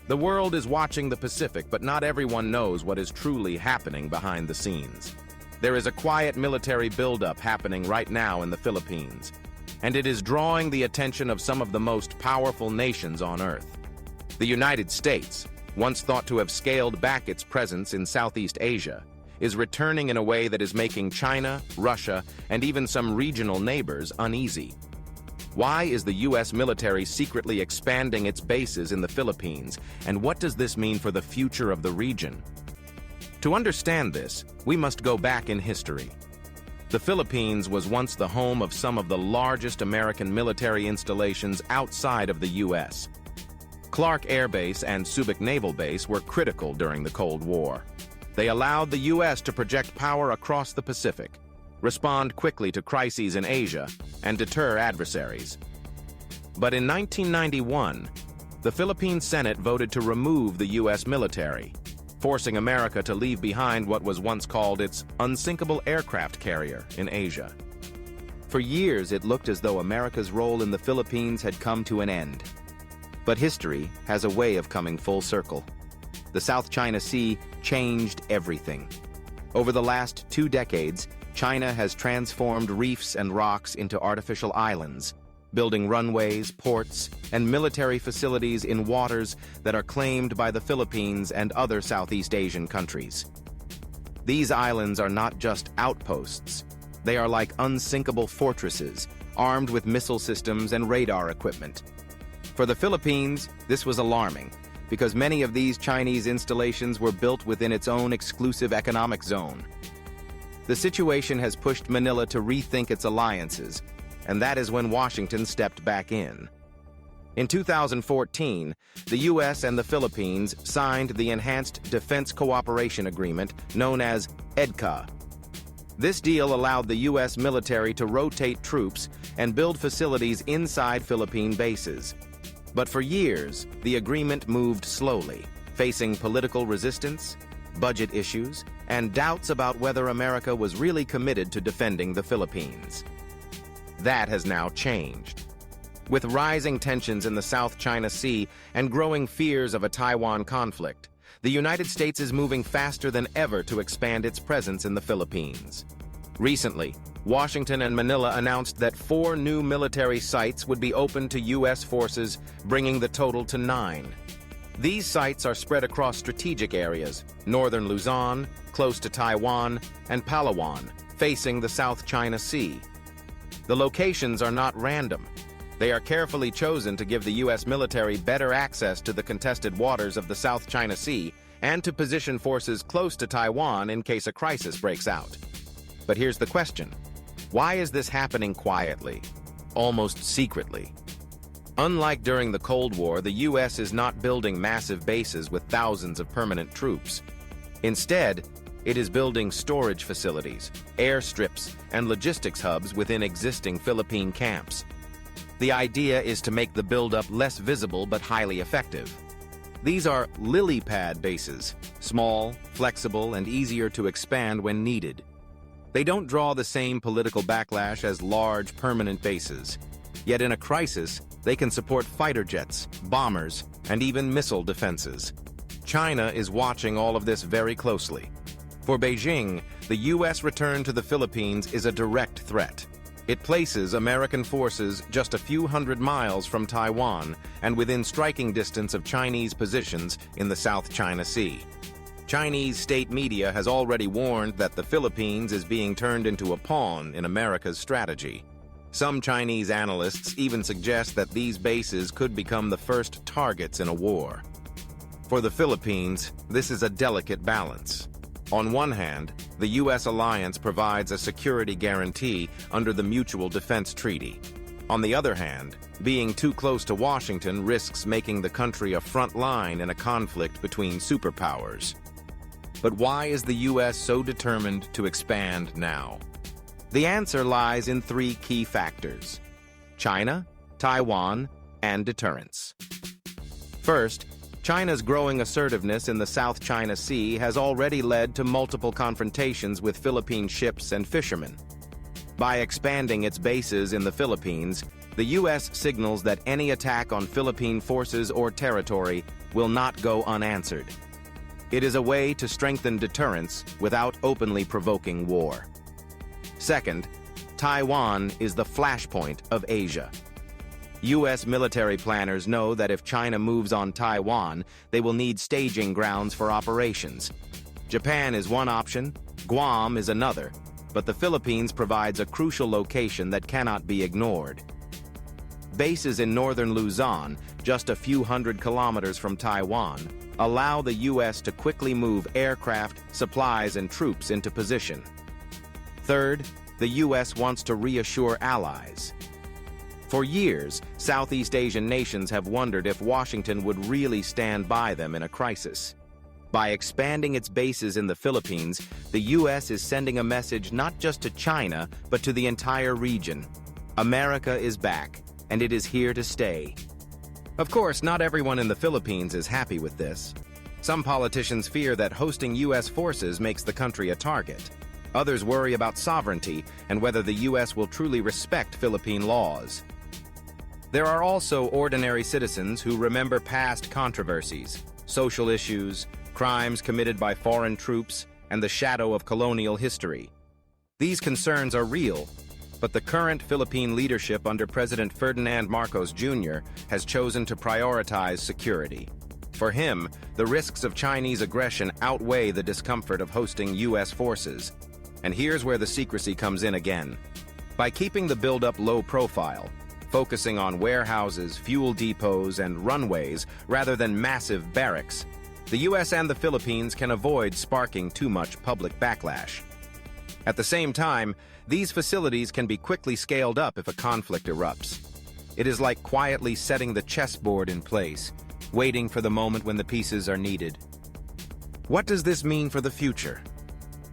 The world is watching the Pacific, but not everyone knows what is truly happening behind the scenes. There is a quiet military buildup happening right now in the Philippines, and it is drawing the attention of some of the most powerful nations on Earth. The United States, once thought to have scaled back its presence in Southeast Asia, is returning in a way that is making China, Russia, and even some regional neighbors uneasy. Why is the U.S. military secretly expanding its bases in the Philippines, and what does this mean for the future of the region? To understand this, we must go back in history. The Philippines was once the home of some of the largest American military installations outside of the U.S. Clark Air Base and Subic Naval Base were critical during the Cold War. They allowed the U.S. to project power across the Pacific, respond quickly to crises in Asia, and deter adversaries. But in 1991, the Philippine Senate voted to remove the U.S. military, forcing America to leave behind what was once called its unsinkable aircraft carrier in Asia. For years, it looked as though America's role in the Philippines had come to an end. But history has a way of coming full circle. The South China Sea changed everything. Over the last 2 decades, China has transformed reefs and rocks into artificial islands, building runways, ports, and military facilities in waters that are claimed by the Philippines and other Southeast Asian countries. These islands are not just outposts. They are like unsinkable fortresses, armed with missile systems and radar equipment. For the Philippines, this was alarming, because many of these Chinese installations were built within its own exclusive economic zone. The situation has pushed Manila to rethink its alliances, and that is when Washington stepped back in. In 2014, the U.S. and the Philippines signed the Enhanced Defense Cooperation Agreement, known as EDCA. This deal allowed the U.S. military to rotate troops and build facilities inside Philippine bases. But for years, the agreement moved slowly, facing political resistance, budget issues, and doubts about whether America was really committed to defending the Philippines. That has now changed. With rising tensions in the South China Sea and growing fears of a Taiwan conflict, the United States is moving faster than ever to expand its presence in the Philippines. Recently, Washington and Manila announced that 4 new military sites would be open to U.S. forces, bringing the total to 9. These sites are spread across strategic areas: northern Luzon, close to Taiwan, and Palawan, facing the South China Sea. The locations are not random. They are carefully chosen to give the U.S. military better access to the contested waters of the South China Sea and to position forces close to Taiwan in case a crisis breaks out. But here's the question. Why is this happening quietly, almost secretly? Unlike during the Cold War, the U.S. is not building massive bases with thousands of permanent troops. Instead, it is building storage facilities, airstrips, and logistics hubs within existing Philippine camps. The idea is to make the buildup less visible but highly effective. These are lily pad bases, small, flexible, and easier to expand when needed. They don't draw the same political backlash as large, permanent bases. Yet in a crisis, they can support fighter jets, bombers, and even missile defenses. China is watching all of this very closely. For Beijing, the U.S. return to the Philippines is a direct threat. It places American forces just a few hundred miles from Taiwan and within striking distance of Chinese positions in the South China Sea. Chinese state media has already warned that the Philippines is being turned into a pawn in America's strategy. Some Chinese analysts even suggest that these bases could become the first targets in a war. For the Philippines, this is a delicate balance. On one hand, the U.S. alliance provides a security guarantee under the Mutual Defense Treaty. On the other hand, being too close to Washington risks making the country a front line in a conflict between superpowers. But why is the U.S. so determined to expand now? The answer lies in 3 key factors: China, Taiwan, and deterrence. First, China's growing assertiveness in the South China Sea has already led to multiple confrontations with Philippine ships and fishermen. By expanding its bases in the Philippines, the U.S. signals that any attack on Philippine forces or territory will not go unanswered. It is a way to strengthen deterrence without openly provoking war. Second, Taiwan is the flashpoint of Asia. U.S. military planners know that if China moves on Taiwan, they will need staging grounds for operations. Japan is one option, Guam is another, but the Philippines provides a crucial location that cannot be ignored. Bases in northern Luzon, just a few hundred kilometers from Taiwan, allow the U.S. to quickly move aircraft, supplies, and troops into position. Third, the U.S. wants to reassure allies. For years, Southeast Asian nations have wondered if Washington would really stand by them in a crisis. By expanding its bases in the Philippines, the U.S. is sending a message not just to China, but to the entire region. America is back, and it is here to stay. Of course, not everyone in the Philippines is happy with this. Some politicians fear that hosting U.S. forces makes the country a target. Others worry about sovereignty and whether the U.S. will truly respect Philippine laws. There are also ordinary citizens who remember past controversies, social issues, crimes committed by foreign troops, and the shadow of colonial history. These concerns are real, but the current Philippine leadership under President Ferdinand Marcos Jr. has chosen to prioritize security. For him, the risks of Chinese aggression outweigh the discomfort of hosting U.S. forces. And here's where the secrecy comes in again. By keeping the buildup low profile, focusing on warehouses, fuel depots, and runways rather than massive barracks, the U.S. and the Philippines can avoid sparking too much public backlash. At the same time, these facilities can be quickly scaled up if a conflict erupts. It is like quietly setting the chessboard in place, waiting for the moment when the pieces are needed. What does this mean for the future?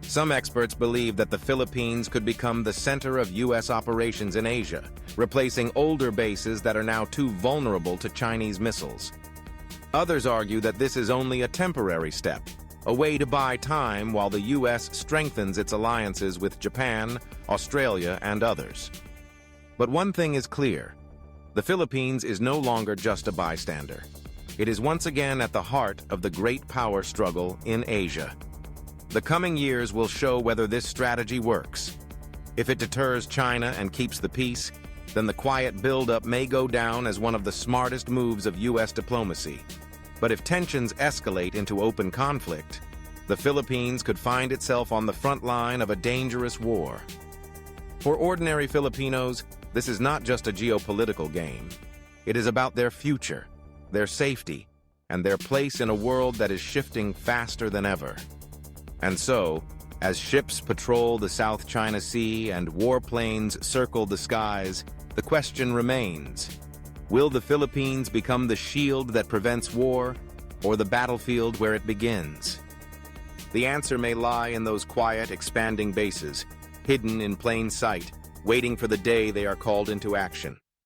Some experts believe that the Philippines could become the center of U.S. operations in Asia, replacing older bases that are now too vulnerable to Chinese missiles. Others argue that this is only a temporary step, a way to buy time while the U.S. strengthens its alliances with Japan, Australia, and others. But one thing is clear: the Philippines is no longer just a bystander. It is once again at the heart of the great power struggle in Asia. The coming years will show whether this strategy works. If it deters China and keeps the peace, then the quiet buildup may go down as one of the smartest moves of U.S. diplomacy. But if tensions escalate into open conflict, the Philippines could find itself on the front line of a dangerous war. For ordinary Filipinos, this is not just a geopolitical game. It is about their future, their safety, and their place in a world that is shifting faster than ever. And so, as ships patrol the South China Sea and warplanes circle the skies, the question remains: will the Philippines become the shield that prevents war, or the battlefield where it begins? The answer may lie in those quiet, expanding bases, hidden in plain sight, waiting for the day they are called into action.